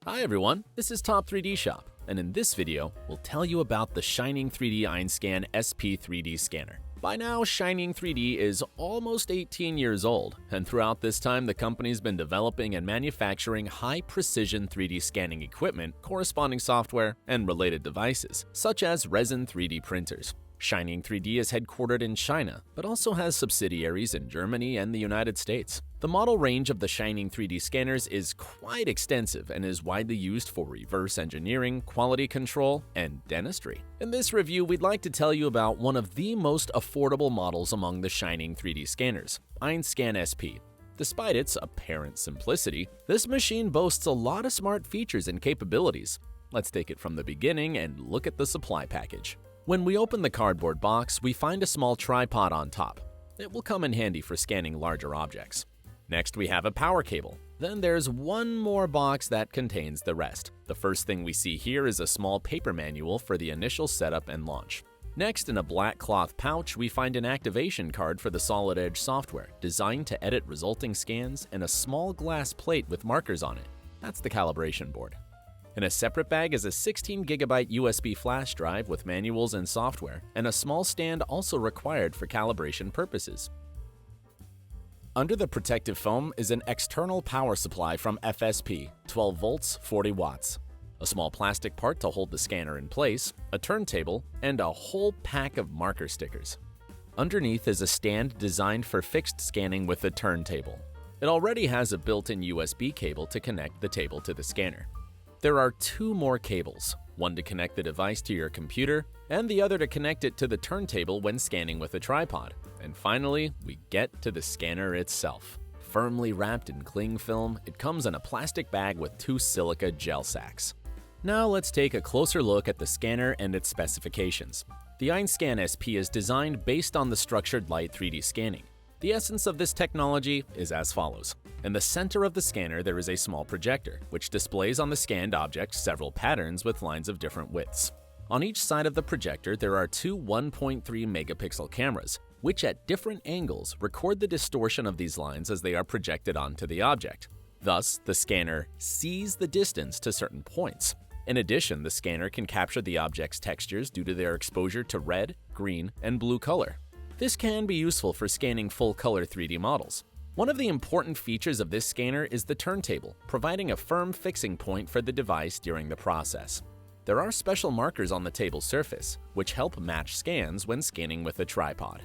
Hi everyone, this is Top 3D Shop, and in this video, we'll tell you about the Shining 3D EinScan SP 3D scanner. By now, Shining 3D is almost 18 years old, and throughout this time, the company's been developing and manufacturing high-precision 3D scanning equipment, corresponding software, and related devices, such as resin 3D printers. Shining 3D is headquartered in China, but also has subsidiaries in Germany and the United States. The model range of the Shining 3D scanners is quite extensive and is widely used for reverse engineering, quality control, and dentistry. In this review, we'd like to tell you about one of the most affordable models among the Shining 3D scanners, EinScan SP. Despite its apparent simplicity, this machine boasts a lot of smart features and capabilities. Let's take it from the beginning and look at the supply package. When we open the cardboard box, we find a small tripod on top. It will come in handy for scanning larger objects. Next, we have a power cable. Then there's one more box that contains the rest. The first thing we see here is a small paper manual for the initial setup and launch. Next, in a black cloth pouch, we find an activation card for the Solid Edge software, designed to edit resulting scans, and a small glass plate with markers on it. That's the calibration board. In a separate bag is a 16GB USB flash drive with manuals and software, and a small stand also required for calibration purposes. Under the protective foam is an external power supply from FSP, 12 volts, 40 watts, a small plastic part to hold the scanner in place, a turntable, and a whole pack of marker stickers. Underneath is a stand designed for fixed scanning with a turntable. It already has a built-in USB cable to connect the table to the scanner. There are two more cables, one to connect the device to your computer, and the other to connect it to the turntable when scanning with a tripod. And finally, we get to the scanner itself. Firmly wrapped in cling film, it comes in a plastic bag with two silica gel sacks. Now let's take a closer look at the scanner and its specifications. The EinScan SP is designed based on the structured light 3D scanning. The essence of this technology is as follows. In the center of the scanner, there is a small projector, which displays on the scanned object several patterns with lines of different widths. On each side of the projector, there are two 1.3 megapixel cameras, which at different angles record the distortion of these lines as they are projected onto the object. Thus, the scanner sees the distance to certain points. In addition, the scanner can capture the object's textures due to their exposure to red, green, and blue color. This can be useful for scanning full-color 3D models. One of the important features of this scanner is the turntable, providing a firm fixing point for the device during the process. There are special markers on the table surface, which help match scans when scanning with a tripod.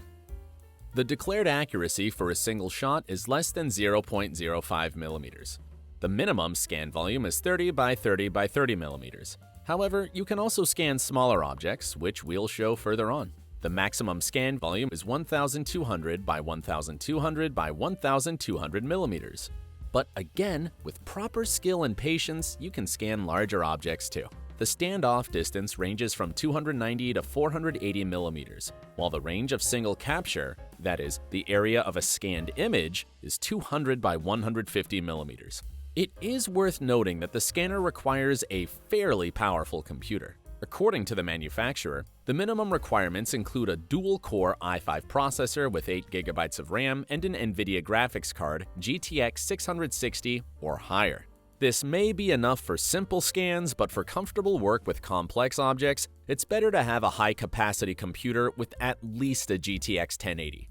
The declared accuracy for a single shot is less than 0.05 millimeters. The minimum scan volume is 30 by 30 by 30 millimeters. However, you can also scan smaller objects, which we'll show further on. The maximum scan volume is 1,200 by 1,200 by 1,200 millimeters. But again, with proper skill and patience, you can scan larger objects too. The standoff distance ranges from 290 to 480 millimeters, while the range of single capture, that is, the area of a scanned image, is 200 by 150 millimeters. It is worth noting that the scanner requires a fairly powerful computer. According to the manufacturer, the minimum requirements include a dual-core i5 processor with 8GB of RAM and an NVIDIA graphics card GTX 660 or higher. This may be enough for simple scans, but for comfortable work with complex objects, it's better to have a high-capacity computer with at least a GTX 1080.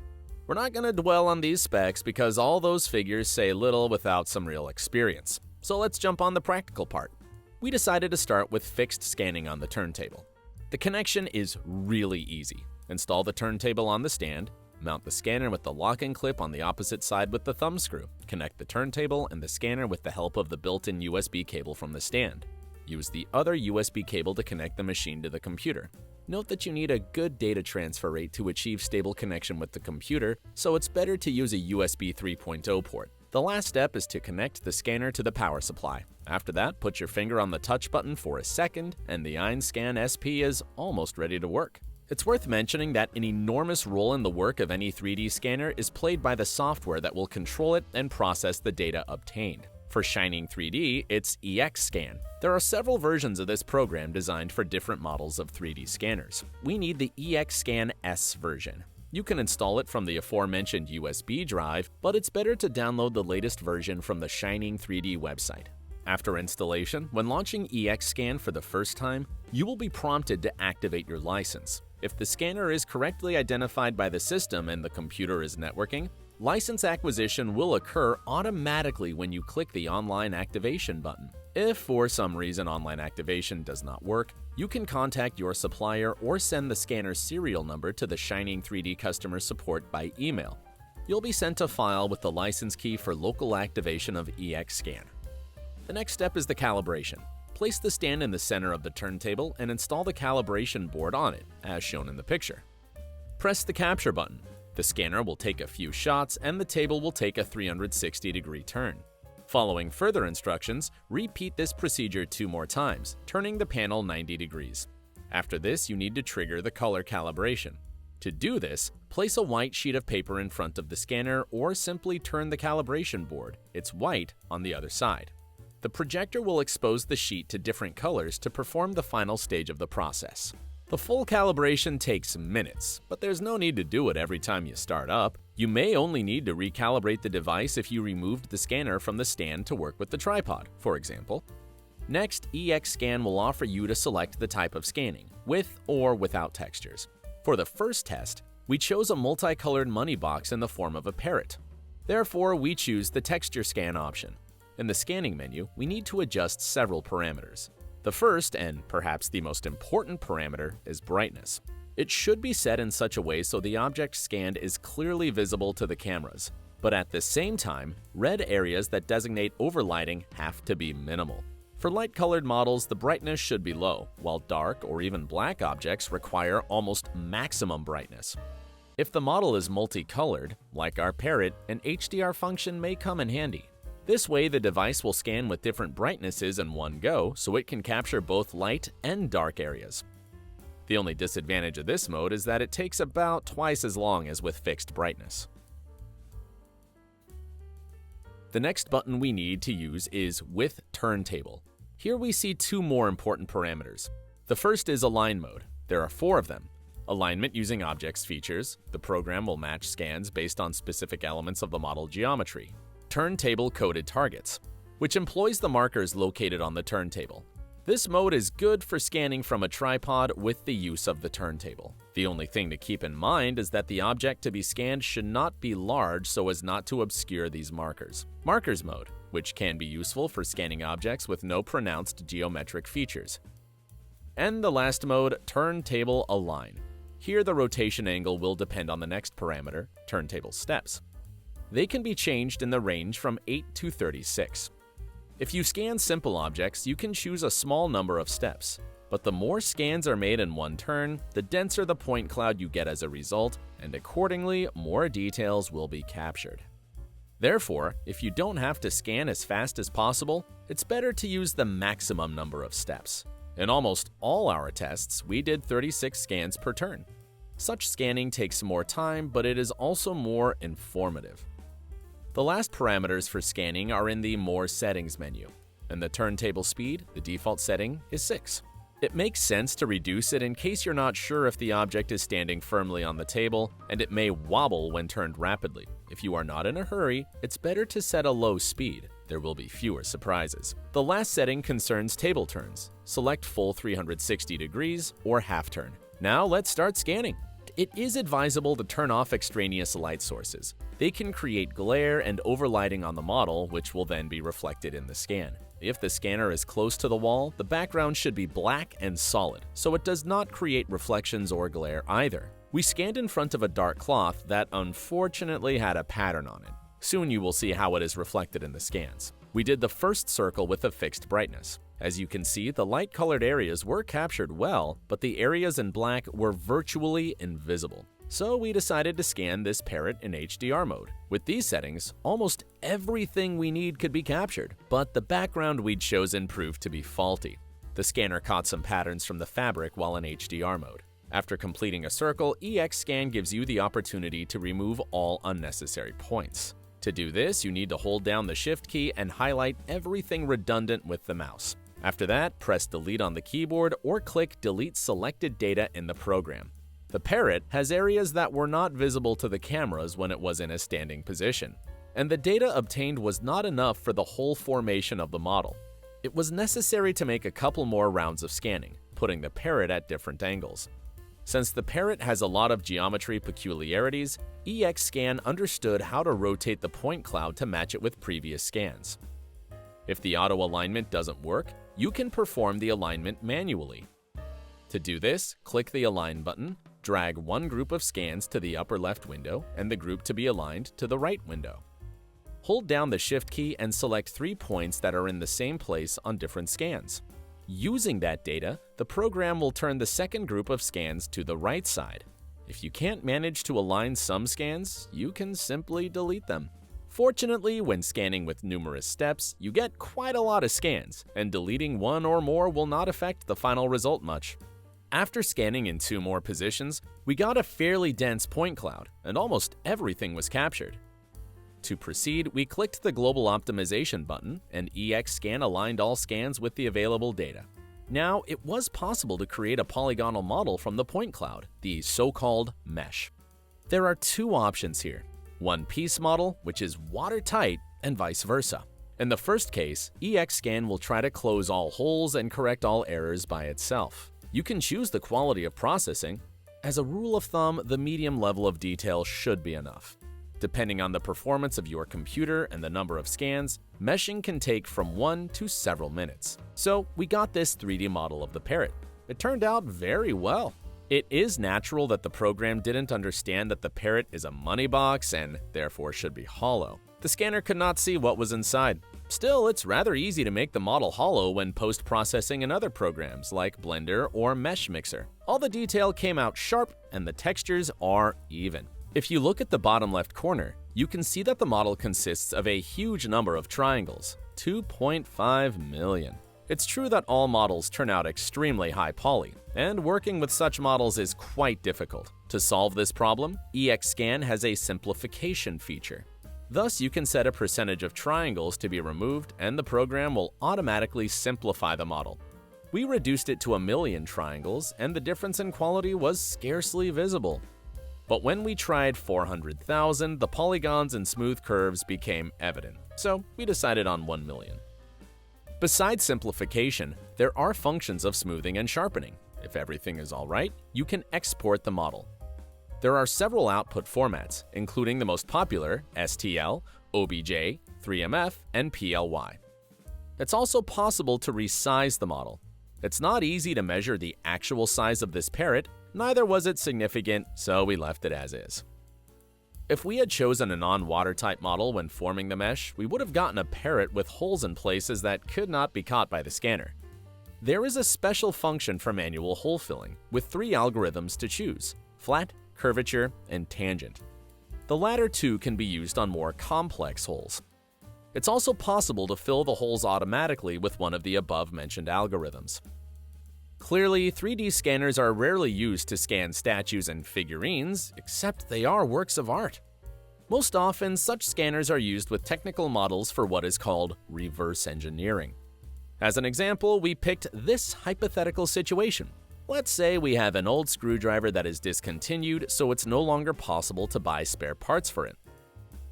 We're not going to dwell on these specs because all those figures say little without some real experience. So let's jump on the practical part. We decided to start with fixed scanning on the turntable. The connection is really easy. Install the turntable on the stand, mount the scanner with the locking clip on the opposite side with the thumb screw, connect the turntable and the scanner with the help of the built-in USB cable from the stand. Use the other USB cable to connect the machine to the computer. Note that you need a good data transfer rate to achieve stable connection with the computer, so it's better to use a USB 3.0 port. The last step is to connect the scanner to the power supply. After that, put your finger on the touch button for a second, and the EinScan SP is almost ready to work. It's worth mentioning that an enormous role in the work of any 3D scanner is played by the software that will control it and process the data obtained. For Shining 3D, it's EXScan. There are several versions of this program designed for different models of 3D scanners. We need the EXScan S version. You can install it from the aforementioned USB drive, but it's better to download the latest version from the Shining 3D website. After installation, when launching EXScan for the first time, you will be prompted to activate your license. If the scanner is correctly identified by the system and the computer is networking, license acquisition will occur automatically when you click the online activation button. If for some reason online activation does not work, you can contact your supplier or send the scanner's serial number to the Shining 3D customer support by email. You'll be sent a file with the license key for local activation of EXScan. The next step is the calibration. Place the stand in the center of the turntable and install the calibration board on it, as shown in the picture. Press the capture button. The scanner will take a few shots and the table will take a 360-degree turn. Following further instructions, repeat this procedure 2 more times, turning the panel 90 degrees. After this, you need to trigger the color calibration. To do this, place a white sheet of paper in front of the scanner or simply turn the calibration board, it's white, on the other side. The projector will expose the sheet to different colors to perform the final stage of the process. The full calibration takes minutes, but there's no need to do it every time you start up. You may only need to recalibrate the device if you removed the scanner from the stand to work with the tripod, for example. Next, EXScan will offer you to select the type of scanning, with or without textures. For the first test, we chose a multicolored money box in the form of a parrot. Therefore, we choose the texture scan option. In the scanning menu, we need to adjust several parameters. The first, and perhaps the most important parameter, is brightness. It should be set in such a way so the object scanned is clearly visible to the cameras, but at the same time, red areas that designate overlighting have to be minimal. For light-colored models, the brightness should be low, while dark or even black objects require almost maximum brightness. If the model is multicolored, like our parrot, an HDR function may come in handy. This way, the device will scan with different brightnesses in one go, so it can capture both light and dark areas. The only disadvantage of this mode is that it takes about twice as long as with fixed brightness. The next button we need to use is With Turntable. Here we see 2 more important parameters. The first is Align mode. There are 4 of them. Alignment using objects features. The program will match scans based on specific elements of the model geometry. Turntable coded targets, which employs the markers located on the turntable. This mode is good for scanning from a tripod with the use of the turntable. The only thing to keep in mind is that the object to be scanned should not be large so as not to obscure these markers. Markers mode, which can be useful for scanning objects with no pronounced geometric features. And the last mode, Turntable Align. Here the rotation angle will depend on the next parameter, turntable steps. They can be changed in the range from 8 to 36. If you scan simple objects, you can choose a small number of steps, but the more scans are made in one turn, the denser the point cloud you get as a result, and accordingly, more details will be captured. Therefore, if you don't have to scan as fast as possible, it's better to use the maximum number of steps. In almost all our tests, we did 36 scans per turn. Such scanning takes more time, but it is also more informative. The last parameters for scanning are in the More Settings menu. In the turntable speed, the default setting is 6. It makes sense to reduce it in case you're not sure if the object is standing firmly on the table, and it may wobble when turned rapidly. If you are not in a hurry, it's better to set a low speed. There will be fewer surprises. The last setting concerns table turns. Select full 360 degrees or half turn. Now let's start scanning. It is advisable to turn off extraneous light sources. They can create glare and overlighting on the model, which will then be reflected in the scan. If the scanner is close to the wall, the background should be black and solid, so it does not create reflections or glare either. We scanned in front of a dark cloth that unfortunately had a pattern on it. Soon you will see how it is reflected in the scans. We did the first circle with a fixed brightness. As you can see, the light-colored areas were captured well, but the areas in black were virtually invisible. So we decided to scan this parrot in HDR mode. With these settings, almost everything we need could be captured, but the background we'd chosen proved to be faulty. The scanner caught some patterns from the fabric while in HDR mode. After completing a circle, EXScan gives you the opportunity to remove all unnecessary points. To do this, you need to hold down the Shift key and highlight everything redundant with the mouse. After that, press Delete on the keyboard or click Delete Selected Data in the program. The parrot has areas that were not visible to the cameras when it was in a standing position, and the data obtained was not enough for the whole formation of the model. it was necessary to make a couple more rounds of scanning, putting the parrot at different angles. Since the parrot has a lot of geometry peculiarities, EXScan understood how to rotate the point cloud to match it with previous scans. If the auto alignment doesn't work, you can perform the alignment manually. To do this, click the Align button, drag one group of scans to the upper left window and the group to be aligned to the right window. Hold down the Shift key and select 3 points that are in the same place on different scans. Using that data, the program will turn the second group of scans to the right side. If you can't manage to align some scans, you can simply delete them. Fortunately, when scanning with numerous steps, you get quite a lot of scans, and deleting one or more will not affect the final result much. After scanning in 2 more positions, we got a fairly dense point cloud, and almost everything was captured. To proceed, we clicked the Global Optimization button, and EXScan aligned all scans with the available data. Now, it was possible to create a polygonal model from the point cloud, the so-called mesh. There are 2 options here: one-piece model, which is watertight, and vice versa. In the first case, EXScan will try to close all holes and correct all errors by itself. You can choose the quality of processing. As a rule of thumb, the medium level of detail should be enough. Depending on the performance of your computer and the number of scans, meshing can take from 1 to several minutes. So we got this 3D model of the parrot. It turned out very well. It is natural that the program didn't understand that the parrot is a money box and therefore should be hollow. The scanner could not see what was inside. Still, it's rather easy to make the model hollow when post-processing in other programs like Blender or Mesh Mixer. All the detail came out sharp and the textures are even. If you look at the bottom left corner, you can see that the model consists of a huge number of triangles, 2.5 million. It's true that all models turn out extremely high poly, and working with such models is quite difficult. To solve this problem, EXScan has a simplification feature. Thus, you can set a percentage of triangles to be removed, and the program will automatically simplify the model. We reduced it to 1 million triangles, and the difference in quality was scarcely visible. But when we tried 400,000, the polygons and smooth curves became evident, so we decided on 1 million. Besides simplification, there are functions of smoothing and sharpening. If everything is alright, you can export the model. There are several output formats, including the most popular STL, OBJ, 3MF, and PLY. It's also possible to resize the model. It's not easy to measure the actual size of this parrot, neither was it significant, so we left it as is. If we had chosen a non-watertight model when forming the mesh, we would have gotten a parrot with holes in places that could not be caught by the scanner. There is a special function for manual hole filling, with 3 algorithms to choose: flat, curvature, and tangent. The latter 2 can be used on more complex holes. It's also possible to fill the holes automatically with one of the above-mentioned algorithms. Clearly, 3D scanners are rarely used to scan statues and figurines, except they are works of art. Most often, such scanners are used with technical models for what is called reverse engineering. As an example, we picked this hypothetical situation. Let's say we have an old screwdriver that is discontinued, so it's no longer possible to buy spare parts for it.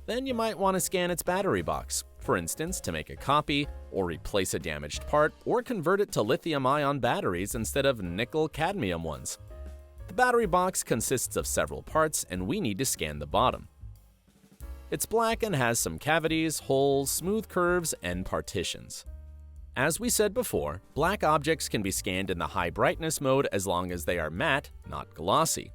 Then you might want to scan its battery box, for instance, to make a copy, or replace a damaged part, or convert it to lithium-ion batteries instead of nickel-cadmium ones. The battery box consists of several parts, and we need to scan the bottom. It's black and has some cavities, holes, smooth curves, and partitions. As we said before, black objects can be scanned in the high brightness mode as long as they are matte, not glossy.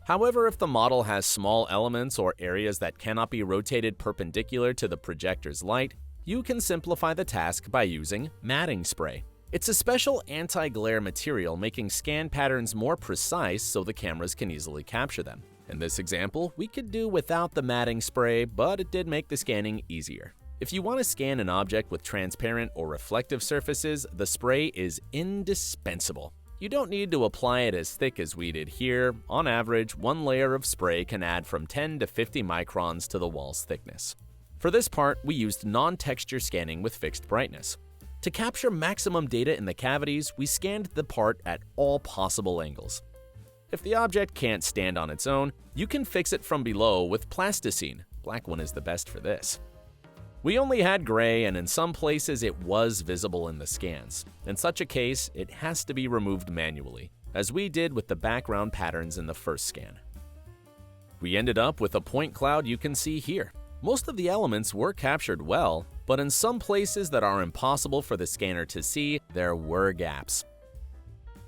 However, if the model has small elements or areas that cannot be rotated perpendicular to the projector's light, you can simplify the task by using matting spray. It's a special anti-glare material making scan patterns more precise so the cameras can easily capture them. In this example, we could do without the matting spray, but it did make the scanning easier. If you want to scan an object with transparent or reflective surfaces, the spray is indispensable. You don't need to apply it as thick as we did here. On average, 1 layer of spray can add from 10 to 50 microns to the wall's thickness. For this part, we used non-texture scanning with fixed brightness. To capture maximum data in the cavities, we scanned the part at all possible angles. If the object can't stand on its own, you can fix it from below with plasticine. Black one is the best for this. We only had gray, and in some places it was visible in the scans. In such a case, it has to be removed manually, as we did with the background patterns in the first scan. We ended up with a point cloud you can see here. Most of the elements were captured well, but in some places that are impossible for the scanner to see, there were gaps.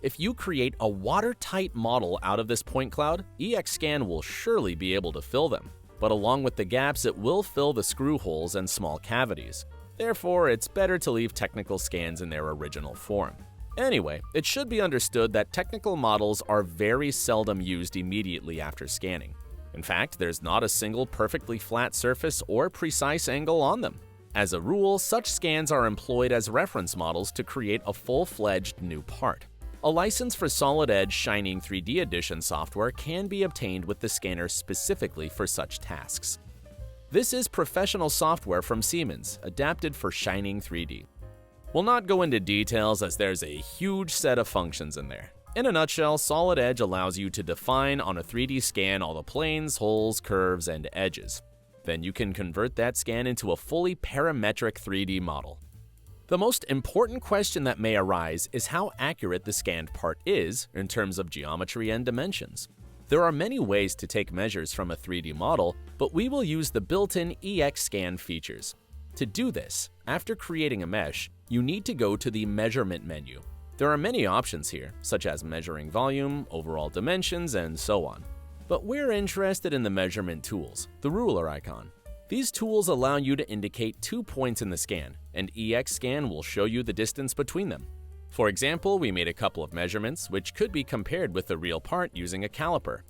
If you create a watertight model out of this point cloud, EXScan will surely be able to fill them. But along with the gaps, it will fill the screw holes and small cavities. Therefore, it's better to leave technical scans in their original form. Anyway, it should be understood that technical models are very seldom used immediately after scanning. In fact, there's not a single perfectly flat surface or precise angle on them. As a rule, such scans are employed as reference models to create a full-fledged new part. A license for Solid Edge Shining 3D Edition software can be obtained with the scanner specifically for such tasks. This is professional software from Siemens, adapted for Shining 3D. We'll not go into details as there's a huge set of functions in there. In a nutshell, Solid Edge allows you to define on a 3D scan all the planes, holes, curves, and edges. Then you can convert that scan into a fully parametric 3D model. The most important question that may arise is how accurate the scanned part is in terms of geometry and dimensions. There are many ways to take measures from a 3D model, but we will use the built-in EXScan features. To do this, after creating a mesh, you need to go to the Measurement menu. There are many options here, such as measuring volume, overall dimensions, and so on. But we're interested in the measurement tools, the ruler icon. These tools allow you to indicate 2 points in the scan, and EXScan will show you the distance between them. For example, we made a couple of measurements which could be compared with the real part using a caliper.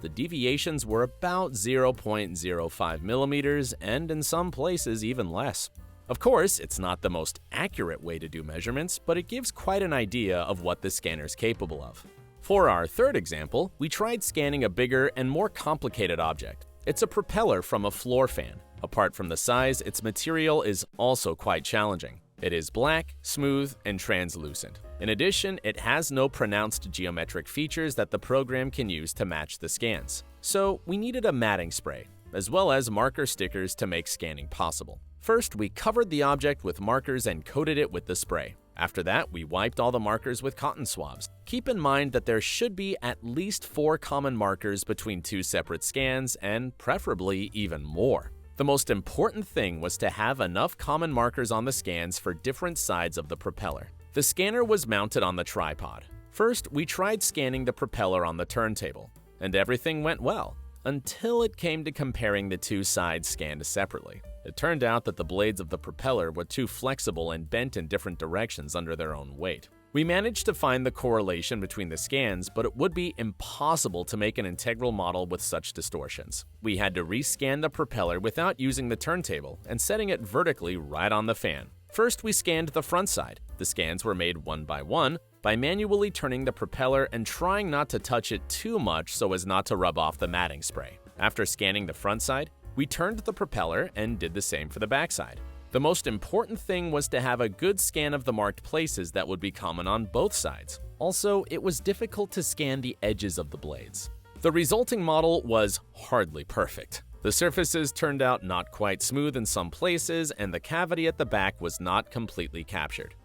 The deviations were about 0.05 millimeters, and in some places even less. Of course, it's not the most accurate way to do measurements, but it gives quite an idea of what the scanner's capable of. For our third example, we tried scanning a bigger and more complicated object. It's a propeller from a floor fan. Apart from the size, its material is also quite challenging. It is black, smooth, and translucent. In addition, it has no pronounced geometric features that the program can use to match the scans. So we needed a matting spray, as well as marker stickers to make scanning possible. First, we covered the object with markers and coated it with the spray. After that, we wiped all the markers with cotton swabs. Keep in mind that there should be at least 4 common markers between 2 separate scans, and preferably even more. The most important thing was to have enough common markers on the scans for different sides of the propeller. The scanner was mounted on the tripod. First, we tried scanning the propeller on the turntable, and everything went well, until it came to comparing the 2 sides scanned separately. It turned out that the blades of the propeller were too flexible and bent in different directions under their own weight. We managed to find the correlation between the scans, but it would be impossible to make an integral model with such distortions. We had to rescan the propeller without using the turntable and setting it vertically right on the fan. First, we scanned the front side. The scans were made one by manually turning the propeller and trying not to touch it too much so as not to rub off the matting spray. After scanning the front side, we turned the propeller and did the same for the backside. The most important thing was to have a good scan of the marked places that would be common on both sides. Also, it was difficult to scan the edges of the blades. The resulting model was hardly perfect. The surfaces turned out not quite smooth in some places, and the cavity at the back was not completely captured.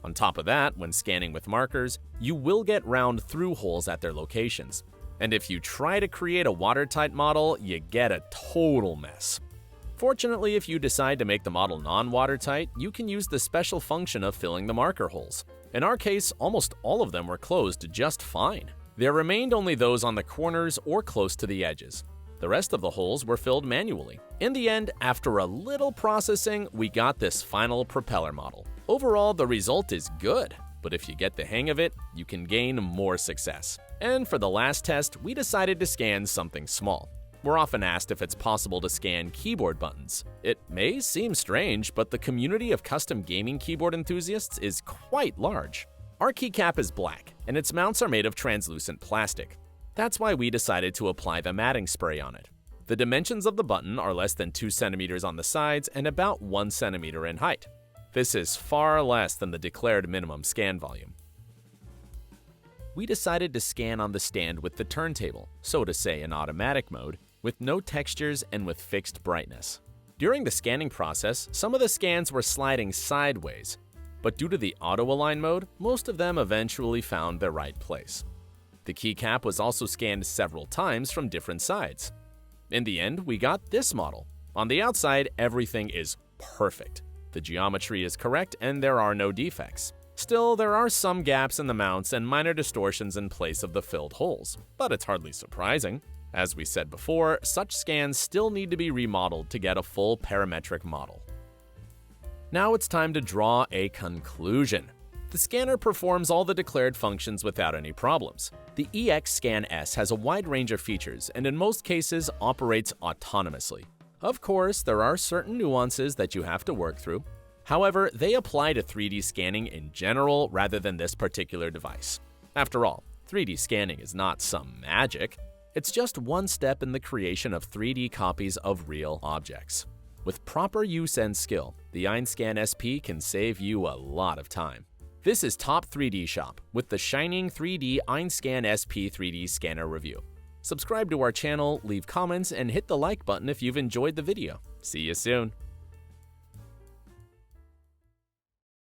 On top of that, when scanning with markers, you will get round through holes at their locations. And if you try to create a watertight model, you get a total mess. Fortunately, if you decide to make the model non-watertight, you can use the special function of filling the marker holes. In our case, almost all of them were closed just fine. There remained only those on the corners or close to the edges. The rest of the holes were filled manually. In the end, after a little processing, we got this final propeller model. Overall, the result is good, but if you get the hang of it, you can gain more success. And for the last test, we decided to scan something small. We're often asked if it's possible to scan keyboard buttons. It may seem strange, but the community of custom gaming keyboard enthusiasts is quite large. Our keycap is black, and its mounts are made of translucent plastic. That's why we decided to apply the matting spray on it. The dimensions of the button are less than 2 centimeters on the sides and about 1 centimeter in height. This is far less than the declared minimum scan volume. We decided to scan on the stand with the turntable, so to say in automatic mode, with no textures and with fixed brightness. During the scanning process, some of the scans were sliding sideways, but due to the auto-align mode, most of them eventually found their right place. The keycap was also scanned several times from different sides. In the end, we got this model. On the outside, everything is perfect. The geometry is correct and there are no defects. Still, there are some gaps in the mounts and minor distortions in place of the filled holes, but it's hardly surprising. As we said before, such scans still need to be remodeled to get a full parametric model. Now it's time to draw a conclusion. The scanner performs all the declared functions without any problems. The EXScan S has a wide range of features and in most cases operates autonomously. Of course, there are certain nuances that you have to work through. However, they apply to 3D scanning in general rather than this particular device. After all, 3D scanning is not some magic. It's just one step in the creation of 3D copies of real objects. With proper use and skill, the EinScan SP can save you a lot of time. This is Top 3D Shop with the shining 3D EinScan SP 3D scanner review. Subscribe to our channel, leave comments, and hit the like button if you've enjoyed the video. See you soon!